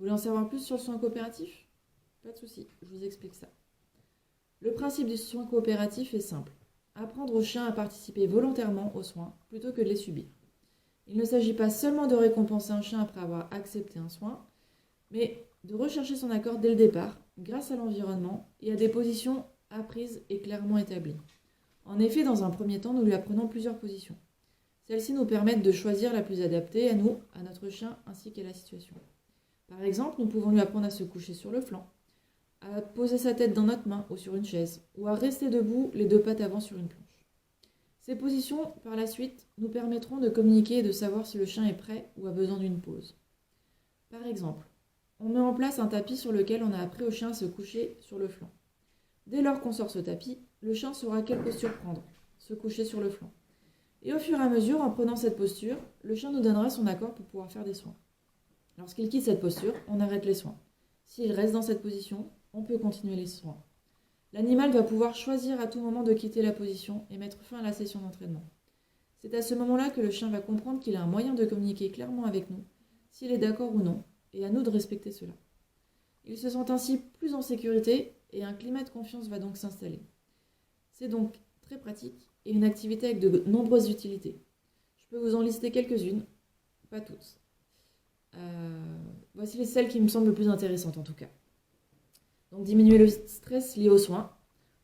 voulez en savoir plus sur le soin coopératif? Pas de souci, je vous explique ça. Le principe du soin coopératif est simple. Apprendre aux chiens à participer volontairement aux soins plutôt que de les subir. Il ne s'agit pas seulement de récompenser un chien après avoir accepté un soin, mais de rechercher son accord dès le départ, grâce à l'environnement et à des positions apprises et clairement établies. En effet, dans un premier temps, nous lui apprenons plusieurs positions. Celles-ci nous permettent de choisir la plus adaptée à nous, à notre chien ainsi qu'à la situation. Par exemple, nous pouvons lui apprendre à se coucher sur le flanc, à poser sa tête dans notre main ou sur une chaise, ou à rester debout les deux pattes avant sur une planche. Ces positions, par la suite, nous permettront de communiquer et de savoir si le chien est prêt ou a besoin d'une pause. Par exemple, on met en place un tapis sur lequel on a appris au chien à se coucher sur le flanc. Dès lors qu'on sort ce tapis, le chien saura quelle posture prendre, se coucher sur le flanc. Et au fur et à mesure, en prenant cette posture, le chien nous donnera son accord pour pouvoir faire des soins. Lorsqu'il quitte cette posture, on arrête les soins. S'il reste dans cette position, on peut continuer les soins. L'animal va pouvoir choisir à tout moment de quitter la position et mettre fin à la session d'entraînement. C'est à ce moment-là que le chien va comprendre qu'il a un moyen de communiquer clairement avec nous, s'il est d'accord ou non, et à nous de respecter cela. Il se sent ainsi plus en sécurité et un climat de confiance va donc s'installer. C'est donc très pratique et une activité avec de nombreuses utilités. Je peux vous en lister quelques-unes, pas toutes. Voici celles qui me semblent le plus intéressantes en tout cas. Donc diminuer le stress lié aux soins,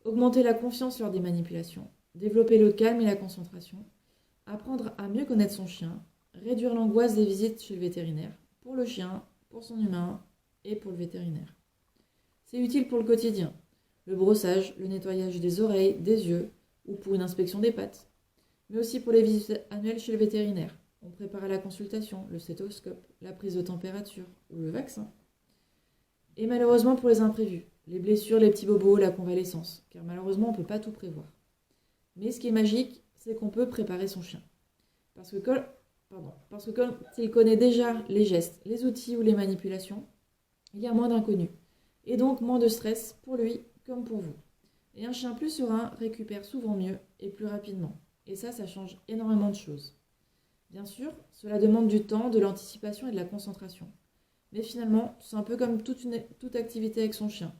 augmenter la confiance lors des manipulations, développer le calme et la concentration, apprendre à mieux connaître son chien, réduire l'angoisse des visites chez le vétérinaire, pour le chien, pour son humain et pour le vétérinaire. C'est utile pour le quotidien, le brossage, le nettoyage des oreilles, des yeux ou pour une inspection des pattes, mais aussi pour les visites annuelles chez le vétérinaire. On prépare la consultation, le stéthoscope, la prise de température ou le vaccin. Et malheureusement pour les imprévus, les blessures, les petits bobos, la convalescence, car malheureusement on ne peut pas tout prévoir. Mais ce qui est magique, c'est qu'on peut préparer son chien. Parce que quand il connaît déjà les gestes, les outils ou les manipulations, il y a moins d'inconnus. Et donc moins de stress pour lui comme pour vous. Et un chien plus serein récupère souvent mieux et plus rapidement. Et ça change énormément de choses. Bien sûr, cela demande du temps, de l'anticipation et de la concentration. Mais finalement, c'est un peu comme toute activité avec son chien.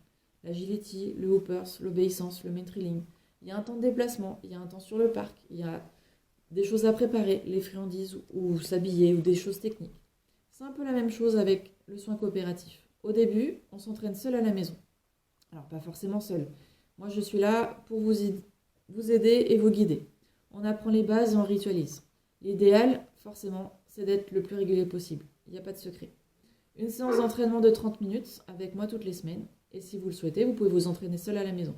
L'agility, le hoopers, l'obéissance, le main-trailing. Il y a un temps de déplacement, il y a un temps sur le parc, il y a des choses à préparer, les friandises ou s'habiller ou des choses techniques. C'est un peu la même chose avec le soin coopératif. Au début, on s'entraîne seul à la maison. Alors pas forcément seul. Moi je suis là pour vous aider et vous guider. On apprend les bases et on ritualise. L'idéal, forcément, c'est d'être le plus régulier possible. Il n'y a pas de secret. Une séance d'entraînement de 30 minutes avec moi toutes les semaines. Et si vous le souhaitez, vous pouvez vous entraîner seul à la maison.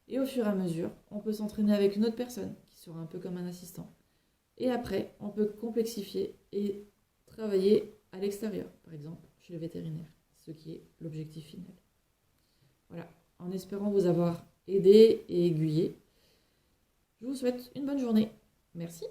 Et au fur et à mesure, on peut s'entraîner avec une autre personne qui sera un peu comme un assistant. Et après, on peut complexifier et travailler à l'extérieur, par exemple, chez le vétérinaire, ce qui est l'objectif final. Voilà, en espérant vous avoir aidé et aiguillé, je vous souhaite une bonne journée. Merci.